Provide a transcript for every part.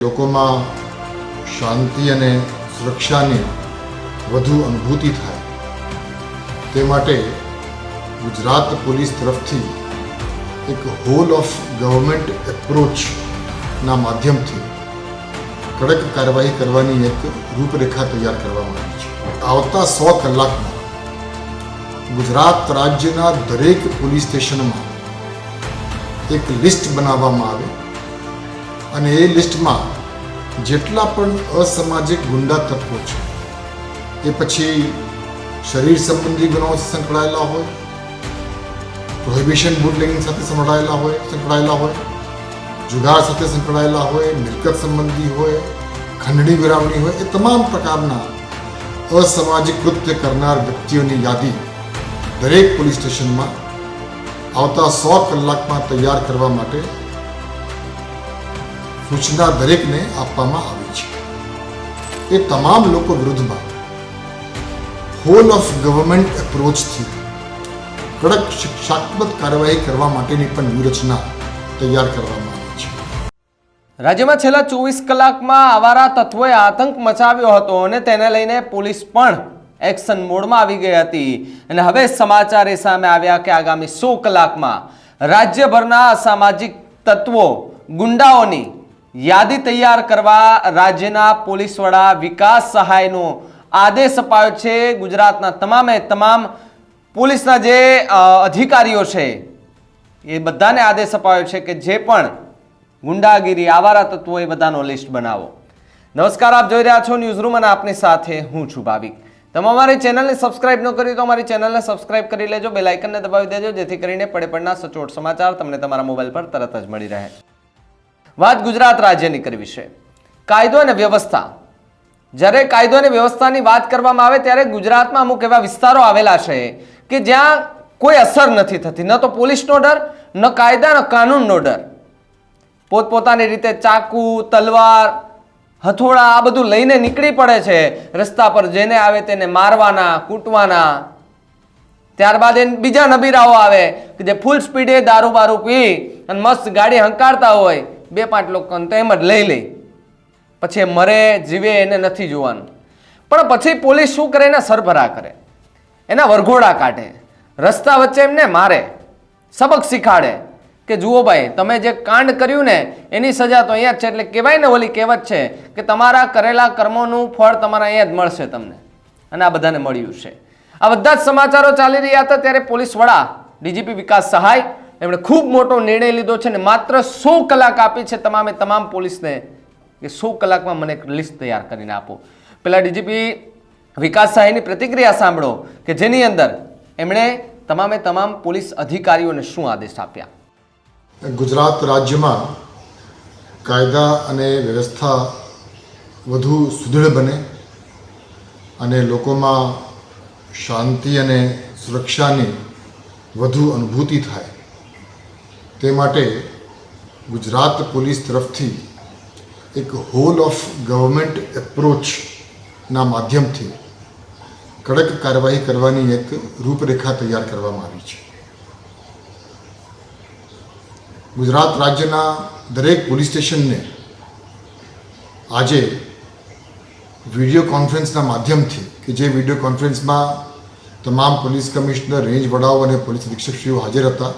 લોકોમાં શાંતિ અને સુરક્ષાની વધુ અનુભૂતિ થાય તે માટે ગુજરાત પોલીસ તરફથી એક હોલ ઓફ ગવર્મેન્ટ એપ્રોચના માધ્યમથી કડક કાર્યવાહી કરવાની એક રૂપરેખા તૈયાર કરવામાં આવી છે। આવતા 100 કલાકમાં ગુજરાત રાજ્યના દરેક પોલીસ સ્ટેશનમાં એક લિસ્ટ બનાવવામાં આવે અને એ લિસ્ટમાં જેટલા પણ અસામાજિક ગુંડા તત્વો છે, એ પછી શરીર સંબંધી ગુનાઓ સંકળાયેલા હોય, પ્રોહિબિશન બુટલેગિંગ સાથે સંકળાયેલા હોય, જુગાર સાથે સંકળાયેલા હોય, મિલકત સંબંધી હોય, ખંડણી વિરાવણી હોય, એ તમામ પ્રકારના અસામાજિક કૃત્ય કરનાર વ્યક્તિઓની યાદી દરેક પોલીસ સ્ટેશનમાં આવતા 100 કલાકમાં તૈયાર કરવા માટે સૂચના દરેકને આપવામાં આવી છે। એ તમામ લોકો વિરુદ્ધમાં હોલ ઓફ ગવર્મેન્ટ એપ્રોચથી કડક શિક્ષાત્મક કાર્યવાહી કરવા માટેની પણ વ્યૂહરચના તૈયાર કરવામાં આવી છે। રાજ્યમાં છેલ્લા 24 કલાકમાં આવારા તત્વોએ આતંક મચાવ્યો હતો અને તેને લઈને પોલીસ પણ એક્શન મોડમાં આવી ગઈ હતી અને હવે સમાચાર એ સામે આવ્યા કે આગામી 100 કલાકમાં રાજ્યભરના અસામાજિક તત્વો ગુંડાઓની યાદી તૈયાર કરવા રાજ્યના પોલીસ વડા વિકાસ સહાયનો આદેશ અપાયો છે। ગુજરાતના તમામે તમામ પોલીસના જે અધિકારીઓ છે એ બધાને આદેશ અપાયો છે કે જે પણ ગુંડાગીરી આવારા તત્વો એ બધાનો લિસ્ટ બનાવો। નમસ્કાર, આપ જોઈ રહ્યા છો ન્યૂઝરૂમ અને આપની સાથે હું છું ભાવિક। તમે અમારી ચેનલને સબસ્ક્રાઇબ ન કરી તો અમારી ચેનલને સબસ્ક્રાઇબ કરી લેજો, બેલ આઇકનને દબાવી દેજો જેથી કરીને પડે પડના સચોટ સમાચાર તમને તમારા મોબાઈલ પર તરત જ મળી રહે। વાત ગુજરાત રાજ્યની કરવી છે। કાયદો અને વ્યવસ્થા, જ્યારે કાયદો અને વ્યવસ્થાની વાત કરવામાં આવે ત્યારે ગુજરાતમાં અમુક એવા વિસ્તારો આવેલા છે કે જ્યાં કોઈ અસર નથી થતી, ન તો પોલીસનો ડર, ન કાયદા, ન કાનૂનનો ડર। પોતપોતાની રીતે ચાકુ, તલવાર, હથોડા આ બધું લઈને નીકળી પડે છે રસ્તા પર, જેને આવે તેને મારવાના, કૂટવાના। ત્યારબાદ એ બીજા નબીરાઓ આવે કે જે ફૂલ સ્પીડે દારૂ બારૂ પી અને મસ્ત ગાડી હંકારતા હોય, 2-5 લોકોને તો એમ જ લઈ લે, પછી મરે જીવે એને નથી જોવાનું। પણ પછી પોલીસ શું કરે? એના સરભરા કરે, એના વરઘોડા કાઢે, રસ્તા વચ્ચે એમને મારે, સબક શીખાડે કે જુઓ ભાઈ, તમે જે કાંડ કર્યું ને એની સજા તો અહીંયા જ છે। એટલે કહેવાય ને, ઓલી કહેવત છે કે તમારા કરેલા કર્મોનું ફળ તમારા અહીંયા જ મળશે તમને, અને આ બધાને મળ્યું છે। આ બધા જ સમાચારો ચાલી રહ્યા હતા ત્યારે પોલીસ વડા ડીજીપી વિકાસ સહાય એમણે ખૂબ મોટો નિર્ણય લીધો છે અને માત્ર 100 કલાક આપી છે તમામે તમામ પોલીસને કે 100 કલાકમાં મને એક લિસ્ટ તૈયાર કરીને આપો। પહેલા ડીજીપી વિકાસ સહાયની પ્રતિક્રિયા સાંભળો કે જેની અંદર એમણે તમામે તમામ પોલીસ અધિકારીઓને શું આદેશ આપ્યા। ગુજરાત રાજ્યમાં કાયદા અને વ્યવસ્થા વધુ સુદૃઢ બને અને લોકોમાં શાંતિ અને સુરક્ષાની વધુ અનુભૂતિ થાય તે માટે ગુજરાત પોલીસ તરફથી એક હોલ ઓફ ગવર્મેન્ટ એપ્રોચના માધ્યમથી કડક કાર્યવાહી કરવાની એક રૂપરેખા તૈયાર કરવામાં આવી છે। ગુજરાત રાજ્યના દરેક પોલીસ સ્ટેશનને આજે વિડીયો કોન્ફરન્સના માધ્યમથી, કે જે વિડીયો કોન્ફરન્સમાં તમામ પોલીસ કમિશનર, રેન્જ વડાઓ અને પોલીસ અધિક્ષકશ્રીઓ હાજર હતા,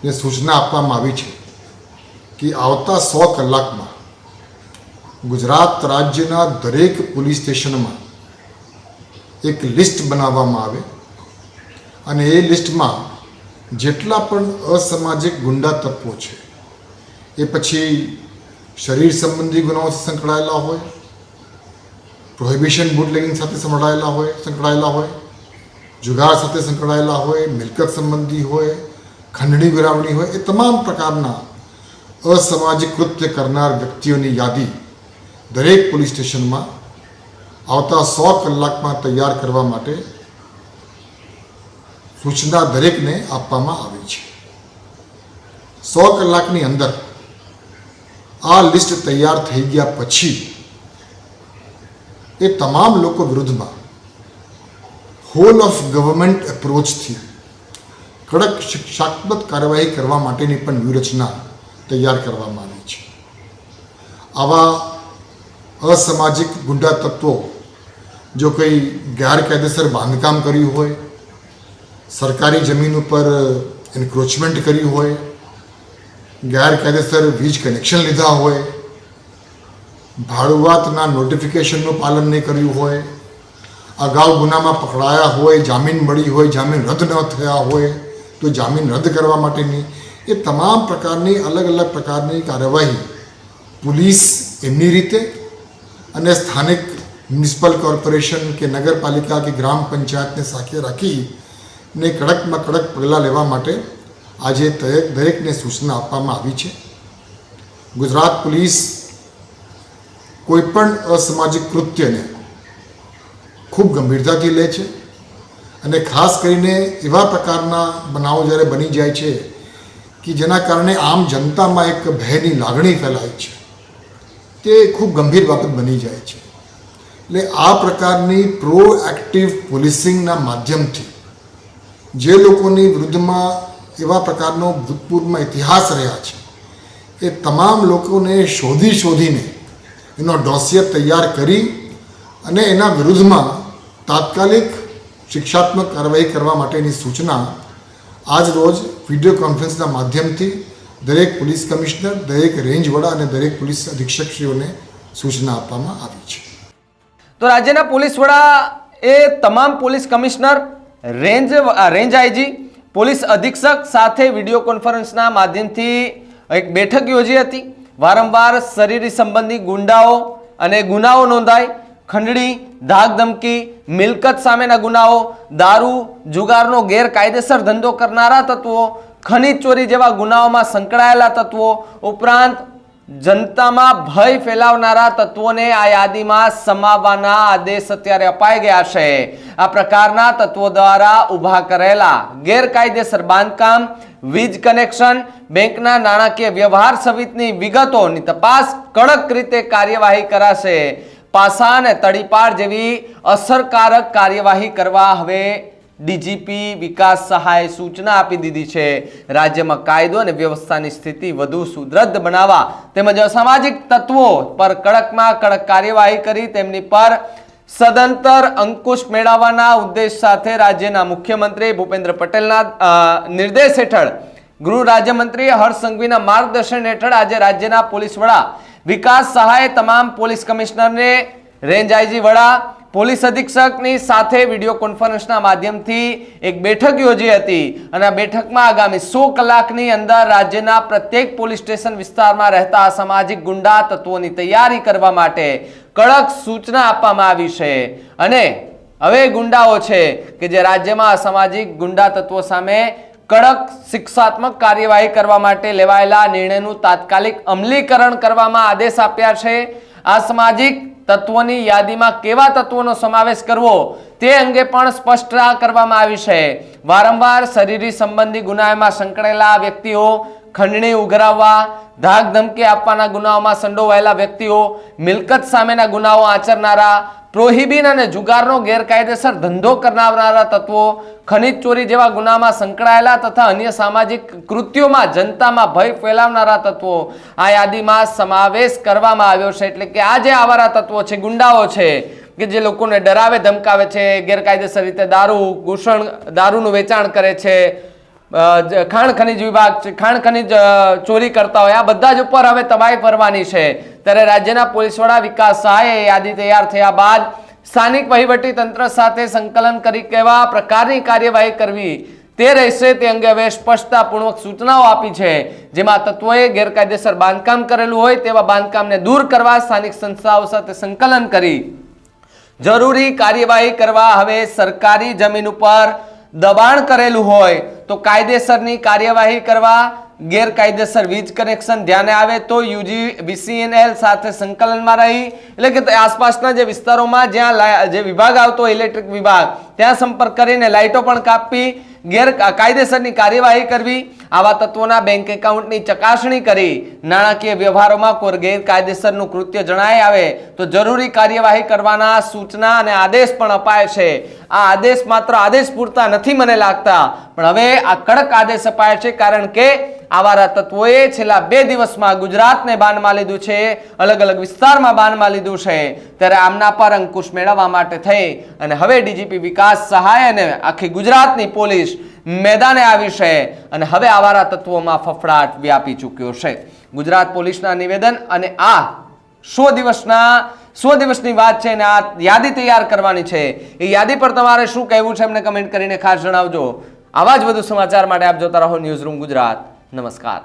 ને સૂચના આપવામાં આવી છે કે આવતા 100 કલાકમાં ગુજરાત રાજ્યના દરેક પોલીસ સ્ટેશનમાં એક લિસ્ટ બનાવવામાં આવે અને એ લિસ્ટમાં જેટલા પણ અસામાજિક ગુંડા તત્વો છે, એ પછી શરીર સંબંધી ગુનાઓ સંકળાયેલા હોય, પ્રોહિબિશન બુટલેગિંગ સાથે સંકળાયેલા હોય, જુગાર સાથે સંકળાયેલા હોય, મિલકત સંબંધી હોય, ખંડણી વિરાવણી હોય, એ તમામ પ્રકારના અસામાજિક કૃત્ય કરનાર વ્યક્તિઓની યાદી દરેક પોલીસ સ્ટેશનમાં આવતા 100 કલાકમાં તૈયાર કરવા માટે સૂચના દરેકને આપવામાં આવી છે। 100 કલાકની અંદર આ લિસ્ટ તૈયાર થઈ ગયા પછી એ તમામ લોકો વિરુદ્ધમાં હોલ ઓફ ગવર્મેન્ટ એપ્રોચથી કડક શિક્ષાત્મક કાર્યવાહી કરવા માટેની પણ વ્યૂહરચના તૈયાર કરવામાં આવી છે। આવા અસામાજિક ગુંડા તત્વો જો કોઈ ગેરકાયદેસર બાંધકામ કર્યું હોય, સરકારી જમીન ઉપર એન્ક્રોચમેન્ટ કર્યું હોય, ગેરકાયદેસર વીજ કનેક્શન લીધા હોય, ભાડુઆતના નોટિફિકેશનનું પાલન નહીં કર્યું હોય, અગાઉ ગુનામાં પકડાયા હોય, જામીન મળી હોય, જામીન રદ ન થયા હોય તો જામીન રદ કરવા માટેની એ તમામ પ્રકારની અલગ અલગ પ્રકારની કાર્યવાહી પોલીસ એમની રીતે અને સ્થાનિક મ્યુનિસિપલ કોર્પોરેશન કે નગરપાલિકા કે ગ્રામ પંચાયતને સાથે રાખીને કડકમાં કડક પગલાં લેવા માટે આજે દરેકને સૂચના આપવામાં આવી છે. ગુજરાત પોલીસ કોઈપણ અસામાજિક કૃત્યને ખૂબ ગંભીરતાથી લે છે અને ખાસ કરીને એવા પ્રકારના બનાવો જ્યારે બની જાય છે કે જેના કારણે આમ જનતામાં એક ભયની લાગણી ફેલાય છે, તે ખૂબ ગંભીર બાબત બની જાય છે. એટલે આ પ્રકારની પ્રોએક્ટિવ પોલીસિંગના માધ્યમથી જે લોકોની વિરુદ્ધમાં એવા પ્રકારનો ભૂતપૂર્વમાં ઇતિહાસ રહ્યા છે એ તમામ લોકોને શોધીને એનો ડોસિયર તૈયાર કરી અને એના વિરુદ્ધમાં તાત્કાલિક શિક્ષાત્મક કાર્યવાહી કરવા માટેની સૂચના આજ રોજ વિડીયો કોન્ફરન્સના માધ્યમથી દરેક પોલીસ કમિશનર, દરેક રેન્જ વડા અને દરેક પોલીસ અધિક્ષકશ્રીઓને સૂચના આપવામાં આવી છે. તો રાજ્યના પોલીસ વડા એ તમામ police commissioner, range IG, police અધિક્ષક સાથે વિડીયો કોન્ફરન્સના માધ્યમથી એક બેઠક યોજી હતી. વારંવાર શરીરી સંબંધી ગુંડાઓ અને ગુનાઓ નોંધાય, ખંડણી, ધાકધમકી, મિલકત સામેના ગુનાઓ, દારૂ, જુગારનો ગેરકાયદેસર ધંધો કરનારા તત્વો, ખનીજ ચોરી જેવા ગુનાઓમાં સંકળાયેલા તત્વો ઉપરાંત જનતામાં ભય ફેલાવનારા તત્વોને આ યાદીમાં સમાવવાના આદેશ અત્યારે અપાઈ ગયા છે. આ પ્રકારના તત્વો દ્વારા ઊભા કરેલા ગેરકાયદેસર બાંધકામ, વીજ કનેક્શન, બેંકના નાણાકીય વ્યવહાર સહિતની વિગતોની તપાસ કડક રીતે કાર્યવાહી કરાશે. પાસા અને તડીપાર જેવી અસરકારક કાર્યવાહી કરવા હવે ડીજીપી વિકાસ સહાયે સૂચના આપી દીધી છે. રાજ્યમાં કાયદો અને વ્યવસ્થાની સ્થિતિ વધુ સુદ્રઢ બનાવવા તેમજ અસામાજિક તત્વો પર કડકમાં કડક કાર્યવાહી કરી તેમની પર સદંતર અંકુશ મેળવવાના ઉદ્દેશ સાથે રાજ્યના મુખ્યમંત્રી ભૂપેન્દ્ર પટેલના નિર્દેશ હેઠળ ગૃહ રાજ્યમંત્રી હર્ષ સંઘવીના માર્ગદર્શન હેઠળ આજે રાજ્યના પોલીસ વડા વિકાસ સહાયે તમામ પોલીસ કમિશનરને, રેન્જ આઈજી વડા, પોલીસ અધિક્ષકની સાથે વિડીયો કોન્ફરન્સના માધ્યમથી એક બેઠક યોજી હતી અને આ બેઠકમાં આગામી 100 કલાકની અંદર રાજ્યના પ્રત્યેક પોલીસ સ્ટેશન વિસ્તારમાં રહેતા અસામાજિક ગુંડા તત્વોની તૈયારી કરવા માટે કડક સૂચના આપવામાં આવી છે. અને હવે ગુંડાઓ છે કે જે રાજ્યમાં અસામાજિક ગુંડા તત્વો સામે કડક શિક્ષાત્મક કાર્યવાહી કરવા માટે લેવાયેલા નિર્ણયનું તાત્કાલિક અમલીકરણ કરવામાં આદેશ આપ્યા છે. અસામાજિક તત્વોની યાદીમાં કેવા તત્વોનો સમાવેશ કરવો તે અંગે પણ સ્પષ્ટતા કરવામાં આવી છે. વારંવાર શરીરી સંબંધી ગુનાઓમાં સંકળાયેલા વ્યક્તિઓ, ખંડણી ઉઘરાવવા, ધાક ધમકી આપવાના ગુનાઓમાં સંડોવાયેલા વ્યક્તિઓ, મિલકત સામેના ગુનાઓ આચરનારા, પ્રોહિબિન અને જુગારનો ગેરકાયદેસર ધંધો કરનારા તત્વો, ખનીજ ચોરી જેવા ગુનામાં સંકળાયેલા તથા અન્ય સામાજિક કૃત્યોમાં જનતામાં ભય ફેલાવનારા તત્વો આ યાદીમાં સમાવેશ કરવામાં આવ્યો છે. એટલે કે આ જે આવારા તત્વો છે, ગુંડાઓ છે કે જે લોકોને ડરાવે ધમકાવે છે, ગેરકાયદેસર રીતે દારૂનું વેચાણ કરે છે, ખાણ ખનીજ વિભાગ છે, ખાણ ખનીજ ચોરી કરતા હોય, આ બધા જ ઉપર હવે તબાહી ફરવાની છે. ત્યારે રાજ્યના પોલીસ વડા વિકાસ સહાયે યાદી તૈયાર થયા બાદ સ્થાનિક વહીવટી તંત્ર સાથે સંકલન કરી કેવા પ્રકારની કાર્યવાહી કરવી તે રહેશે તે અંગે હવે સ્પષ્ટતાપૂર્વક સૂચનાઓ આપી છે. જેમાં તત્વોએ ગેરકાયદેસર બાંધકામ કરેલું હોય તેવા બાંધકામને દૂર કરવા સ્થાનિક સંસ્થાઓ સાથે સંકલન કરી જરૂરી કાર્યવાહી કરવા, હવે સરકારી જમીન ઉપર દબાણ કરેલું હોય તો કાયદેસરની કાર્યવાહી કરવા, ગેરકાયદેસર વીજ કનેક્શન ધ્યાને આવે તો UGVCNL સાથે સંકલનમાં રહી, એટલે કે આસપાસના જે વિસ્તારોમાં જ્યાં જે વિભાગ આવતો ઇલેક્ટ્રિક વિભાગ ત્યાં સંપર્ક કરીને લાઇટો પણ કાપવી, ગેરકાયદેસરની કાર્યવાહી કરવી, આવા તત્વોના બેંક એકાઉન્ટની ચકાસણી કરી નાણાકીય વ્યવહારોમાં કોઈ ગેરકાયદેસરનું કૃત્ય જણાય આવે તો જરૂરી કાર્યવાહી કરવાના સૂચના અને આદેશ પણ અપાય છે. આ આદેશ માત્ર આદેશ પૂરતા નથી મને લાગતા, પણ હવે આ કડક આદેશ અપાય છે, કારણ કે આવારા તત્વોએ છેલ્લા 2 દિવસમાં ગુજરાતને બાનમાં લીધું છે, અલગ અલગ વિસ્તારમાં બાનમાં લીધું છે, ત્યારે આમના પર અંકુશ મેળવવા માટે થઈ અને હવે ડીજીપી વિકાસ સહાય અને આખી ગુજરાતની પોલીસ મેદાને આવી છે અને હવે આવારા તત્વોમાં ફફડાટ વ્યાપી ચૂક્યો છે. ગુજરાત પોલીસના નિવેદન અને આ 100 દિવસની વાત છે અને આ યાદી તૈયાર કરવાની છે, એ યાદી પર તમારે શું કહેવું છે એમને કમેન્ટ કરીને ખાસ જણાવજો. આવા જ વધુ સમાચાર માટે આપ જોતા રહો ન્યૂઝ રૂમ ગુજરાત. નમસ્કાર.